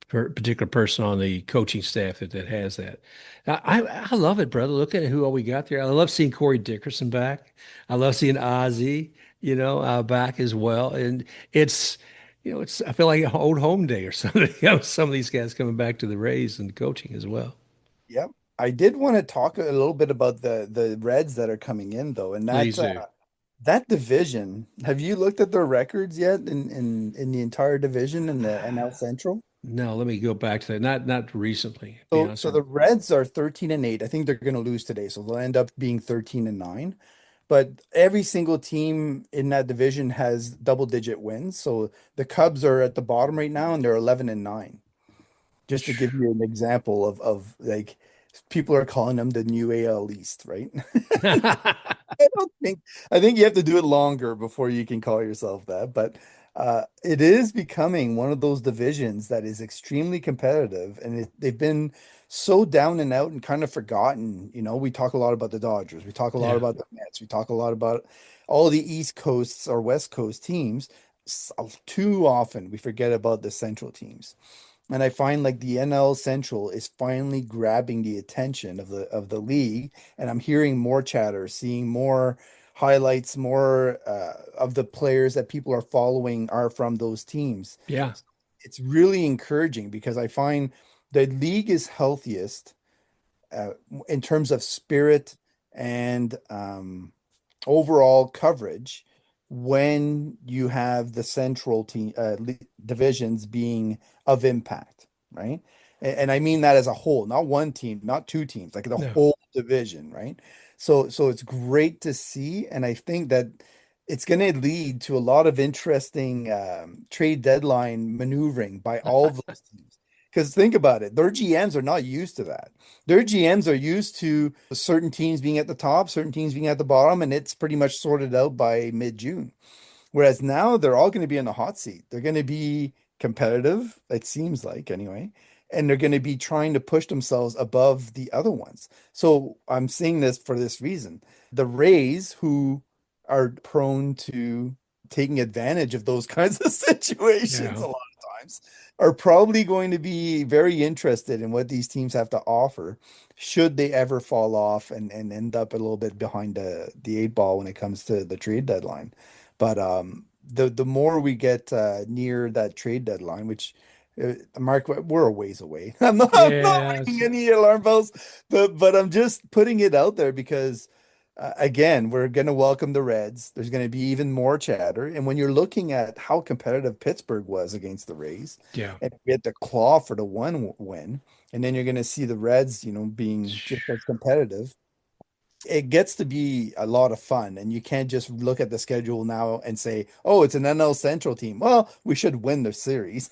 particular person on the coaching staff that has that. I love it, brother. Look at who all we got there. I love seeing Corey Dickerson back. I love seeing Ozzy, back as well. And it's I feel like an old home day or something. Some of these guys coming back to the Rays and coaching as well. Yep. I did want to talk a little bit about the Reds that are coming in though, and Please do. that division. Have you looked at their records yet in the entire division in the NL Central? No, let me go back to that. Not recently, to be So honest so with the Reds are 13-8. I think they're going to lose today, so they'll end up being 13-9. But every single team in that division has double-digit wins. So the Cubs are at the bottom right now, and they're 11-9. Just to give you an example of like people are calling them the new AL East, right? you. I don't think I think you have to do it longer before you can call yourself that, but it is becoming one of those divisions that is extremely competitive, and they've been so down and out and kind of forgotten. We talk a lot about the Dodgers, we talk a lot Yeah. about the Mets, we talk a lot about all the East Coasts or West Coast teams. Too often we forget about the Central teams. And I find like the NL Central is finally grabbing the attention of the league, and I'm hearing more chatter, seeing more highlights, more of the players that people are following are from those teams. Yeah. it's really encouraging because I find the league is healthiest uh, in terms of spirit and overall coverage when you have the central team divisions being of impact, right? And I mean that as a whole, not one team, not two teams, like the No. whole division, right? So it's great to see, and I think that it's going to lead to a lot of interesting trade deadline maneuvering by all of those teams. Because think about it, their GMs are not used to that. Their GMs are used to certain teams being at the top, certain teams being at the bottom, and it's pretty much sorted out by mid-June. Whereas now they're all going to be in the hot seat. They're going to be competitive, it seems like anyway, and they're going to be trying to push themselves above the other ones. So I'm seeing this for this reason. The Rays, who are prone to taking advantage of those kinds of situations Yeah. a lot of times, are probably going to be very interested in what these teams have to offer should they ever fall off and end up a little bit behind the eight ball when it comes to the trade deadline. But the more we get near that trade deadline, which Mark, we're a ways away. I'm not Yeah. ringing any alarm bells, but I'm just putting it out there because again, we're going to welcome the Reds. There's going to be even more chatter, and when you're looking at how competitive Pittsburgh was against the Rays, Yeah. and we had to claw for the one win, and then you're going to see the Reds, being just as competitive. It gets to be a lot of fun, and you can't just look at the schedule now and say, "Oh, it's an NL Central team." Well, we should win the series.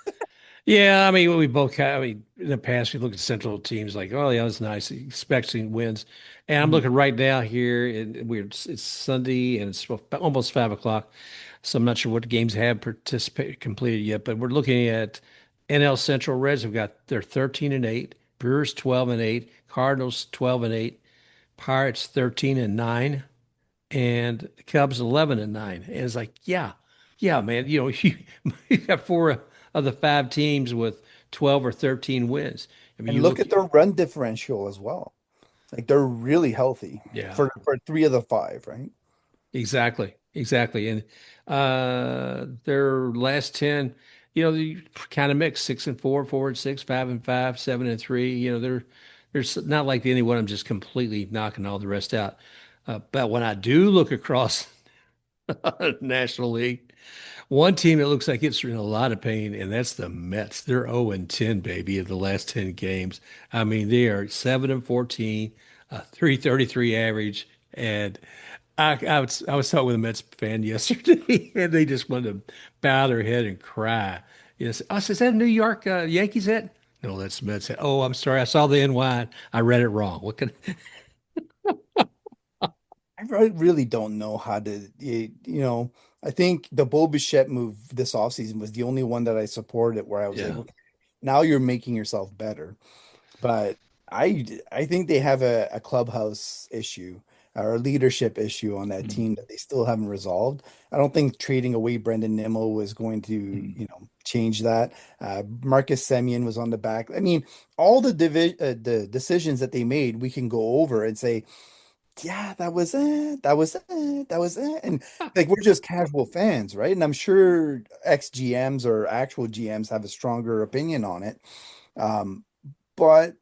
Yeah, I mean, we both I mean, in the past, we looked at Central teams like, oh, yeah, that's nice, expecting wins. And I'm Mhm. looking right now here, and it's Sunday, and it's almost 5 o'clock. So I'm not sure what games have participated completed yet, but we're looking at NL Central Reds have got their 13-8, Brewers 12-8, Cardinals 12-8, Pirates 13-9, and Cubs 11-9. And it's like, yeah, yeah, man, you got four of the five teams with 12 or 13 wins. I mean, And you look look, at their run differential as well. Like they're really healthy yeah, for three of the five, right? exactly, exactly. And their last 10, they kind of mix 6-4, 4-6, 5-5, 7-3. There's not like any one of them just completely knocking all the rest out. But when I do look across National League, one team that looks like it's in a lot of pain, and that's the Mets. They're 0-10, baby, in the last 10 games. I mean, they are 7-14, a 333 average. And I was talking with a Mets fan yesterday, and they just wanted to bow their head and cry. Yes. I said, is that a New York Yankees hat? No, that's Mets hat. Oh, I'm sorry. I saw the NY. I read it wrong. What can Really don't know how to, I think the Bo Bichette move this offseason was the only one that I supported where I was like, Yeah. okay, now you're making yourself better. But I think they have a clubhouse issue or a leadership issue on that Mm, team that they still haven't resolved. I don't think trading away Brendan Nimmo was going to, mm. change that. Marcus Semien was on the back. I mean, all the decisions that they made, we can go over and say, yeah, that was it. That was it. That was it. And like we're just casual fans, right? And I'm sure ex GMs or actual GMs have a stronger opinion on it. Um, but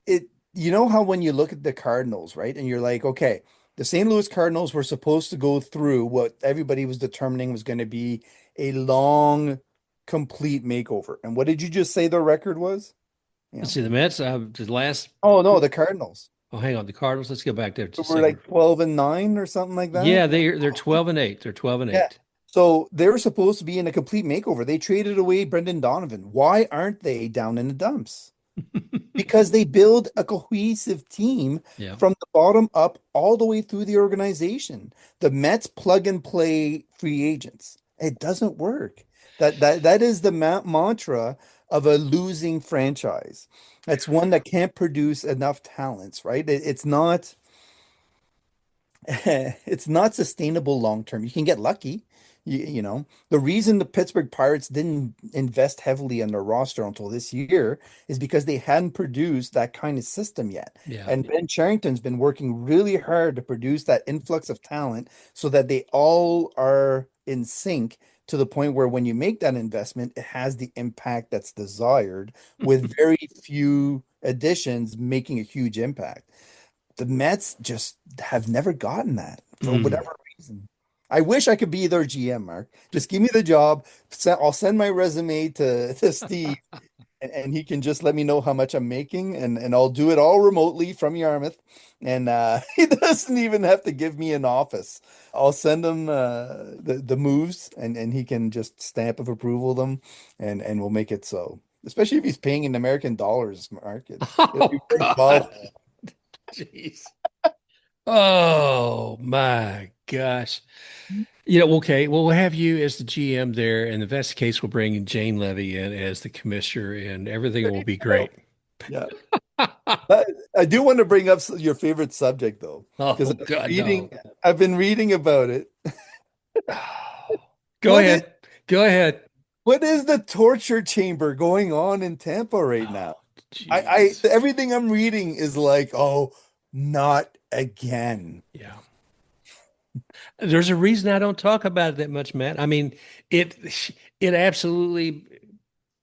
it you know how when you look at the Cardinals, right? And you're like, okay, the St. Louis Cardinals were supposed to go through what everybody was determining was going to be a long, complete makeover. And what did you just say their record was? Yeah. Let's see, the Mets, the last. Oh no, the Cardinals. Oh, hang on. The Cardinals. Let's go back there just a We're second. like 12-9 or something like that. Yeah, they're 12-8. They're 12 and Yeah. 8. So they were supposed to be in a complete makeover. They traded away Brendan Donovan. Why aren't they down in the dumps? Because they build a cohesive team Yeah. from the bottom up all the way through the organization. The Mets plug and play free agents. It doesn't work. That is the mantra of a losing franchise. It's one that can't produce enough talents, right? It's not it's not sustainable long term. You can get lucky. The reason the Pittsburgh Pirates didn't invest heavily in their roster until this year is because they hadn't produced that kind of system yet. Yeah. And Ben Charrington's been working really hard to produce that influx of talent so that they all are in sync to the point where when you make that investment, it has the impact that's desired with very few additions making a huge impact. The Mets just have never gotten that for Mm. whatever reason. I wish I could be their GM, Mark. Just give me the job. I'll send my resume to Steve, and he can just let me know how much I'm making, and I'll do it all remotely from Yarmouth. And he doesn't even have to give me an office. I'll send him the moves, and he can just stamp of approval them, and we'll make it so. Especially if he's paying in American dollars, Mark. It'll be Oh very God. powerful. Jeez. Oh my gosh. Okay. Well, we'll have you as the GM there, and if that's the case, we'll bring Jane Levy in as the commissioner, and everything will be great. Yeah. But I do want to bring up your favorite subject though, because Oh God, no. I've been reading about it. Go What is ahead. Go ahead. what is the torture chamber going on in Tampa right now? Oh, jeez. Everything I'm reading is like, oh, not again. Yeah. There's a reason I don't talk about it that much, Matt. I mean, it it absolutely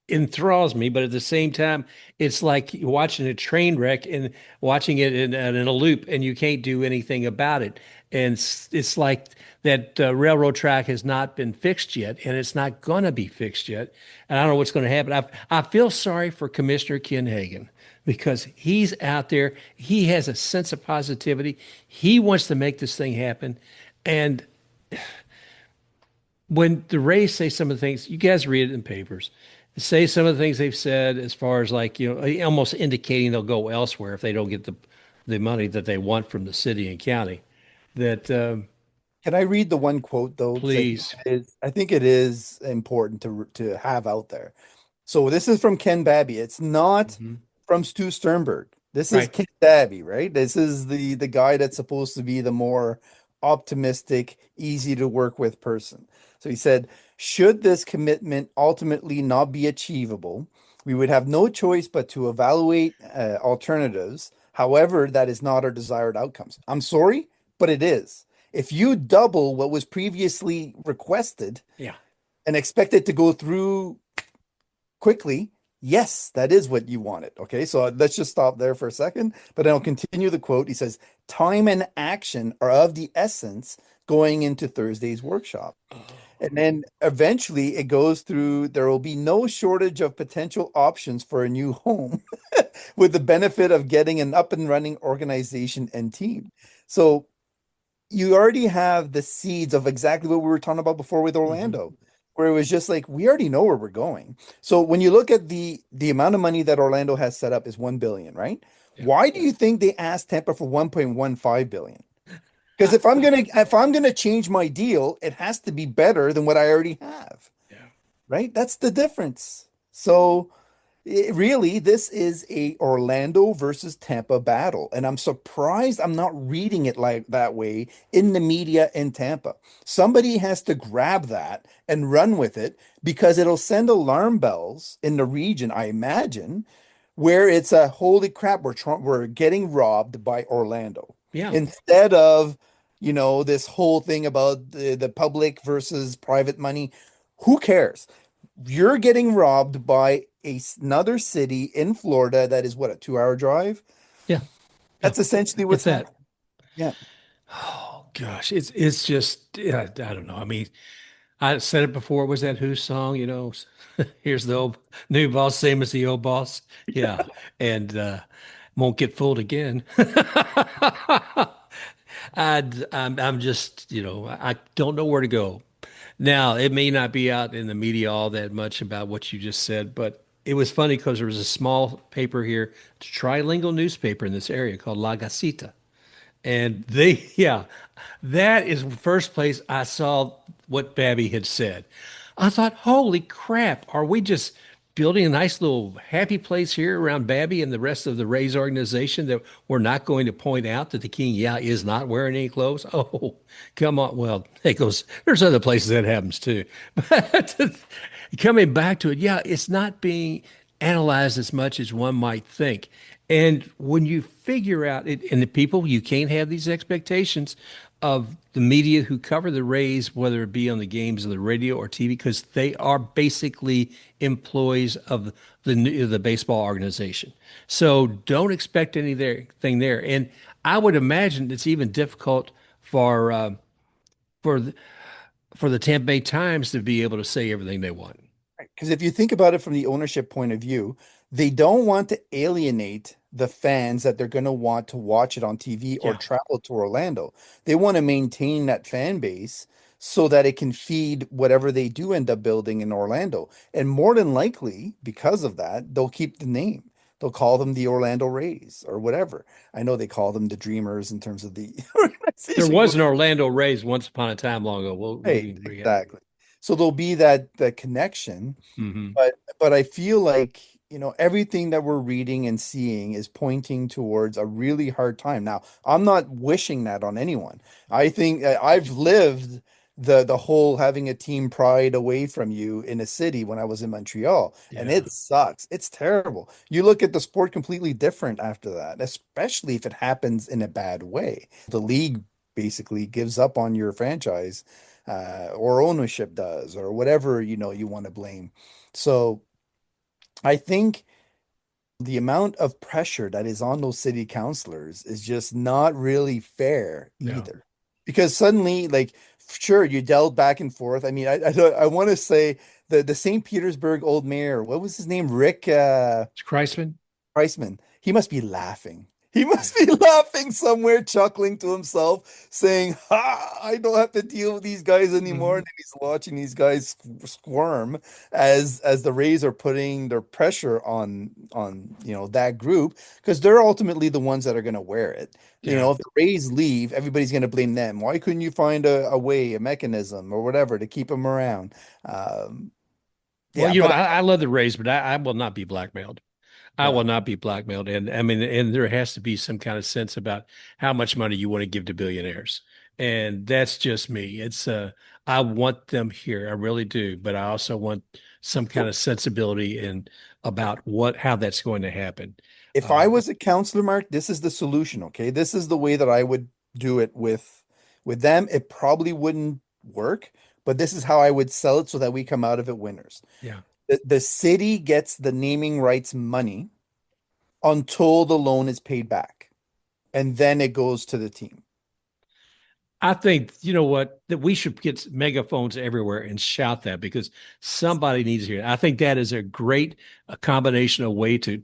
enthralls me, but at the same time, it's like watching a train wreck and watching it in a loop, and you can't do anything about it. And it's like that railroad track has not been fixed yet, and it's not going to be fixed yet. And I don't know what's going to happen. I feel sorry for Commissioner Ken Hagan because he's out there. He has a sense of positivity. He wants to make this thing happen. And when the Rays say some of the things, you guys read it in papers, say some of the things they've said as far as like, almost indicating they'll go elsewhere if they don't get the money that they want from the city and county. That Can I read the one quote though? Because please. I think it is important to have out there. So this is from Ken Babby. It's not Mhm. from Stu Sternberg. This is Right. Ken Babby, right? This is the guy that's supposed to be the more optimistic, easy to work with person. So he said, should this commitment ultimately not be achievable, we would have no choice but to evaluate alternatives. However, that is not our desired outcomes. I'm sorry, but it is. If you double what was previously requested Yeah. and expect it to go through quickly, yes, that is what you wanted. Okay, so let's just stop there for a second, but I'll continue the quote. He says, time and action are of the essence going into Thursday's workshop. Oh. And then eventually it goes through, there will be no shortage of potential options for a new home with the benefit of getting an up and running organization and team. So you already have the seeds of exactly what we were talking about before with Mhm. Orlando, where it was just like we already know where we're going. So when you look at the amount of money that Orlando has set up is 1 billion, right? Yeah. Why do you think they asked Tampa for 1.15 billion? Because if I'm gonna change my deal, it has to be better than what I already have, Yeah. right? That's the difference. So really, this is a Orlando versus Tampa battle, and I'm surprised I'm not reading it like that way in the media in Tampa. Somebody has to grab that and run with it because it'll send alarm bells in the region, I imagine, where it's a holy crap, we're getting robbed by Orlando Yeah. instead of this whole thing about the public versus private money. Who cares? You're getting robbed by another city in Florida that is what, a 2 hour drive? Yeah. Yeah. That's essentially It's what's that. happening. Yeah. Oh gosh. It's just I don't know. I mean, I said it before. Was that Who song? Here's the old new boss, same as the old boss. Yeah. And won't get fooled again. I'm just, I don't know where to go. Now, it may not be out in the media all that much about what you just said, but it was funny because there was a small paper here, trilingual newspaper in this area called La Gaceta. And yeah, that is the first place I saw what Babby had said. I thought, holy crap, are we just building a nice little happy place here around Babby and the rest of the Rays organization that we're not going to point out that the king, yeah, is not wearing any clothes? Oh, come on. Well, it goes, there's other places that happens too. But coming back to it, yeah, it's not being analyzed as much as one might think. And when you figure out it, and the people, you can't have these expectations of the media who cover the Rays, whether it be on the games on the radio or TV, because they are basically employees of the baseball organization. So don't expect anything there. And I would imagine it's even difficult for for the, for the Tampa Bay Times to be able to say everything they want. Because if you think about it from the ownership point of view, they don't want to alienate the fans that they're going to want to watch it on TV or Yeah, travel to Orlando. They want to maintain that fan base so that it can feed whatever they do end up building in Orlando. And more than likely, because of that, they'll keep the name. They'll call them the Orlando Rays or whatever. I know they call them the Dreamers in terms of the there organization. was an Orlando Rays once upon a time long ago. We Right, can forget it. exactly. So there'll be that connection. Hmm. But I feel like, everything that we're reading and seeing is pointing towards a really hard time. Now, I'm not wishing that on anyone. I think I've lived the whole having a team pride away from you in a city when I was in Montreal, and Yeah. it sucks. It's terrible. You look at the sport completely different after that, especially if it happens in a bad way. The league basically gives up on your franchise, or ownership does, or whatever, you want to blame. So I think the amount of pressure that is on those city councilors is just not really fair No. either. Because suddenly, like, sure, you dealt back and forth. I mean, I want to say the St. Petersburg old mayor, what was his name? Rick It's Kreisman. Reisman, he must be laughing. He must be laughing somewhere, chuckling to himself, saying, "Ha! I don't have to deal with these guys anymore." Hmm. And then he's watching these guys squirm as the Rays are putting their pressure on that group because they're ultimately the ones that are going to wear it. Yeah. If the Rays leave, everybody's going to blame them. Why couldn't you find a way, a mechanism, or whatever to keep them around? Um, Well, yeah, but I love the Rays, but I will not be blackmailed. I will not be blackmailed. And I mean, and there has to be some kind of sense about how much money you want to give to billionaires. And that's just me. I want them here. I really do. But I also want some kind of sensibility in about how that's going to happen. if I Um, was a counselor, Mark, this is the solution, okay? This is the way that I would do it with them. It probably wouldn't work, but this is how I would sell it so that we come out of it winners. yeah. The city gets the naming rights money until the loan is paid back, and then it goes to the team. I think, you know what, that we should get megaphones everywhere and shout that because somebody needs to hear it. I think that is a great combination of way to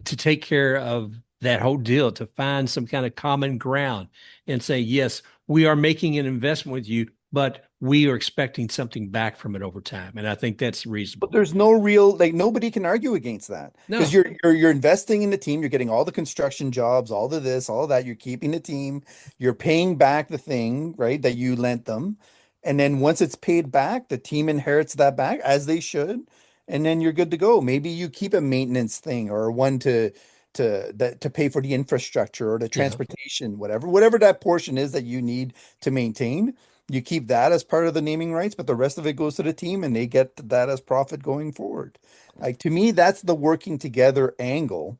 take care of that whole deal, to find some kind of common ground and say, yes, we are making an investment with you, but we are expecting something back from it over time. And I think that's But reasonable. there's no real, like, nobody can argue against that because No. you're investing in the team, you're getting all the construction jobs, all of this, all of that, you're keeping the team, you're paying back the thing, right, that you lent them. And then once it's paid back, the team inherits that back as they should, and then you're good to go. Maybe you keep a maintenance thing or one to pay for the infrastructure or the Yeah. transportation, whatever that portion is that you need to maintain. You keep that as part of the naming rights, but the rest of it goes to the team and they get that as profit going forward. Like, to me, that's the working together angle.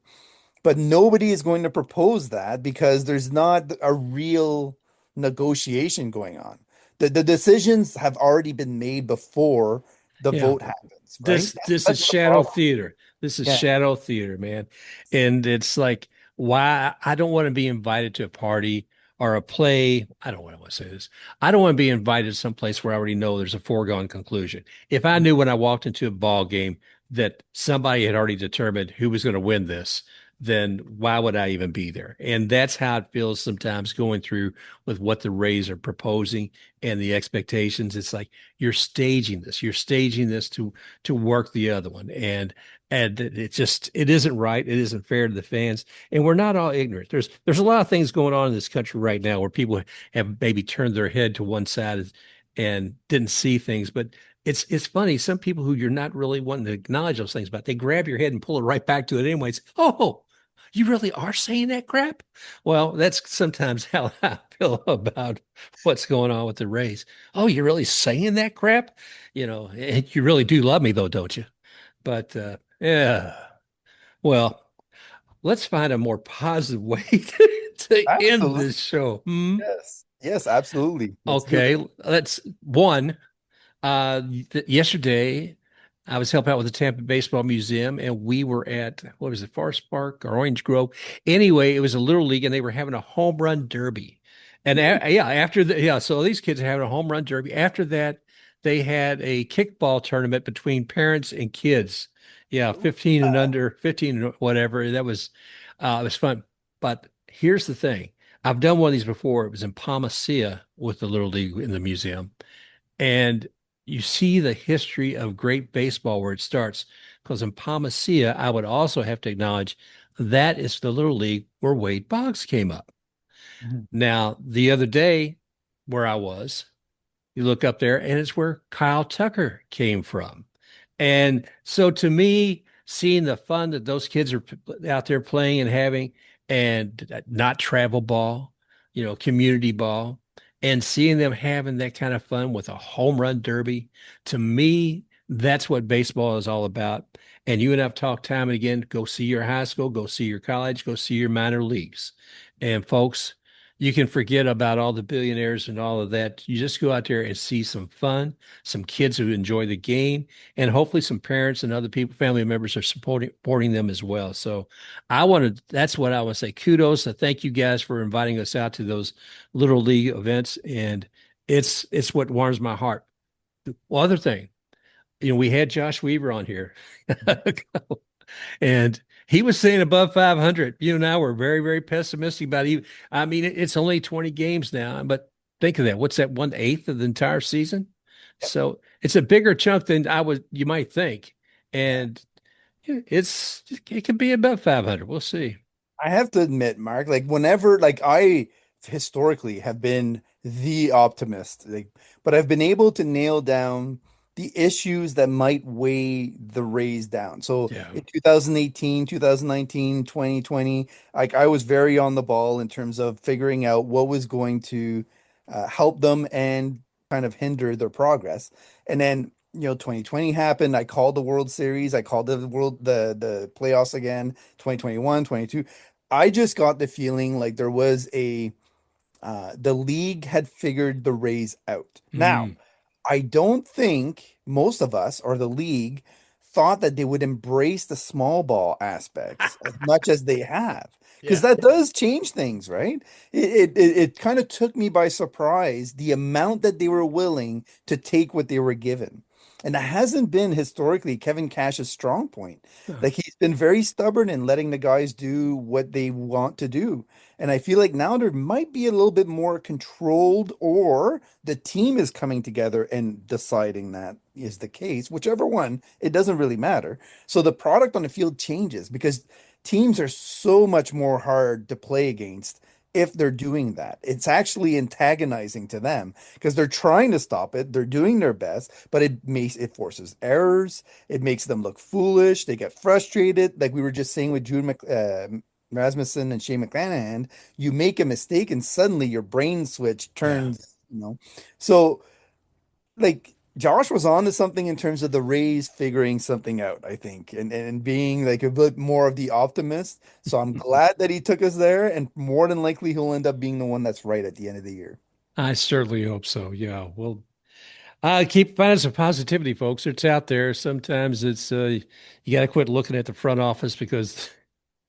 But nobody is going to propose that because there's not a real negotiation going on. The decisions have already been made before the Yeah. vote happens, right? This is That's the shadow problem. theater. This is Yeah. shadow theater, man. And it's like why I don't want to be invited to a party or a play. I don't want to say this. I don't want to be invited to someplace where I already know there's a foregone conclusion. If I knew when I walked into a ball game that somebody had already determined who was going to win this, then why would I even be there? And that's how it feels sometimes going through with what the Rays are proposing and the expectations. It's like you're staging this. You're staging this to work the other one. And it isn't right. It isn't fair to the fans. And we're not all ignorant. There's a lot of things going on in this country right now where people have maybe turned their head to one side and didn't see things. But it's funny. Some people who you're not really wanting to acknowledge those things about, they grab your head and pull it right back to it anyways. Oh, you really are saying that crap? Well, that's sometimes how I feel about what's going on with the Rays. Oh, you're really saying that crap? You really do love me though, don't you? But yeah, well, let's find a more positive way to end Absolutely. this show. Hmm? Yes. Yes, absolutely. Let's do Okay, let's one. Yesterday, I was helping out with the Tampa Baseball Museum, and we were at what was it, Forest Park or Orange Grove? Anyway, it was a little league, and they were having a home run derby. And so these kids are having a home run derby. After that, they had a kickball tournament between parents and kids. Yeah, 15 and under, 15 and whatever. That was it was fun. But here's the thing. I've done one of these before. It was in Palmacia with the Little League in the museum. And you see the history of great baseball where it starts. Because in Palmacia, I would also have to acknowledge that is the Little League where Wade Boggs came up. Mhm. Now, the other day where I was, you look up there and it's where Kyle Tucker came from. And so to me, seeing the fun that those kids are out there playing and having, and not travel ball, community ball, and seeing them having that kind of fun with a home run derby, to me, that's what baseball is all about. And you and I've talked time and again, go see your high school, go see your college, go see your minor leagues. And folks, you can forget about all the billionaires and all of that. You just go out there and see some fun, some kids who enjoy the game, and hopefully some parents and other people, family members are supporting them as well. So that's what I want to say. Kudos. Thank you guys for inviting us out to those Little League events. And it's what warms my heart. Well, other thing, we had Josh Weaver on here. And he was saying above 500. You and I were very, very pessimistic about it. I mean, it's only 20 games now, but think of that. What's that, 1/8 of the entire season? So it's a bigger chunk than you might think. And it can be above 500. We'll see. I have to admit, Mark, like whenever, like I historically have been the optimist, like, but I've been able to nail down the issues that might weigh the Rays down. So Yeah. in 2018, 2019, 2020, like I was very on the ball in terms of figuring out what was going to help them and kind of hinder their progress. And then 2020 happened. I called the World Series. I called the playoffs again, 2021, 22. I just got the feeling like there was the league had figured the Rays out. Now, Mm, I don't think most of us or the league thought that they would embrace the small ball aspects as much as they have, because yeah. that does change things, right? It kind of took me by surprise the amount that they were willing to take what they were given. And that hasn't been historically Kevin Cash's strong point. Huh. Like he's been very stubborn in letting the guys do what they want to do. And I feel like now there might be a little bit more controlled, or the team is coming together and deciding that is the case, whichever one, it doesn't really matter. So the product on the field changes because teams are so much more hard to play against if they're doing that. It's actually antagonizing to them because they're trying to stop it. They're doing their best, but it forces errors. It makes them look foolish. They get frustrated. Like we were just saying with Rasmussen and Shane McClanahan, you make a mistake and suddenly your brain switch Yeah. turns. So like Josh was on to something in terms of the Rays figuring something out, I think, and being like a bit more of the optimist. So I'm glad that he took us there, and more than likely he'll end up being the one that's right at the end of the year. I certainly hope so. Yeah. Well, keep finding some positivity, folks. It's out there. Sometimes you got to quit looking at the front office because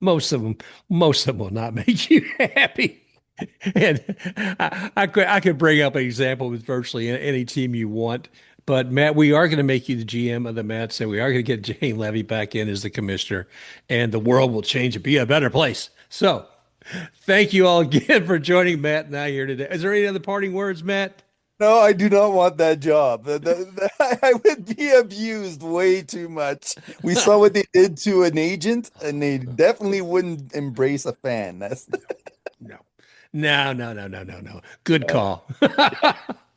most of them will not make you happy. And I could bring up an example with virtually any team you want. But Matt, we are going to make you the GM of the Mets, and we are going to get Jane Levy back in as the commissioner, and the world will change and be a better place. So, thank you all again for joining Matt and I here today. Is there any other parting words, Matt? No, I do not want that job. I would be abused way too much. We saw what they did to an agent, and they definitely wouldn't embrace a fan. That's No, no, no, no, no, no, no. Good call.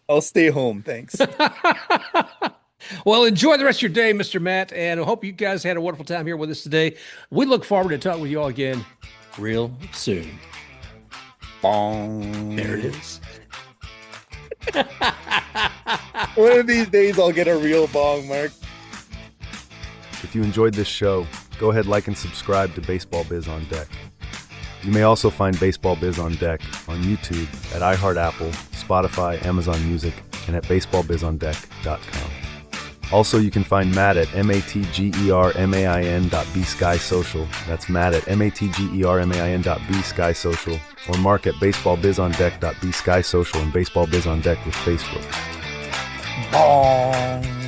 I'll stay home. Thanks. Well, enjoy the rest of your day, Mr. Matt, and I hope you guys had a wonderful time here with us today. We look forward to talking with you all again real soon. Bong. There it is. One of these days, I'll get a real bong, Mark. If you enjoyed this show, go ahead, like, and subscribe to Baseball Biz on Deck. You may also find Baseball Biz on Deck on YouTube at iHeartApple, Spotify, Amazon Music, and at baseballbizondeck.com. Also, you can find Matt at matgermain.bskysocial. That's Matt at matgermain.bskysocial, or Mark at baseballbizondeck.bskysocial and Baseball Biz on Deck with Facebook. Bong.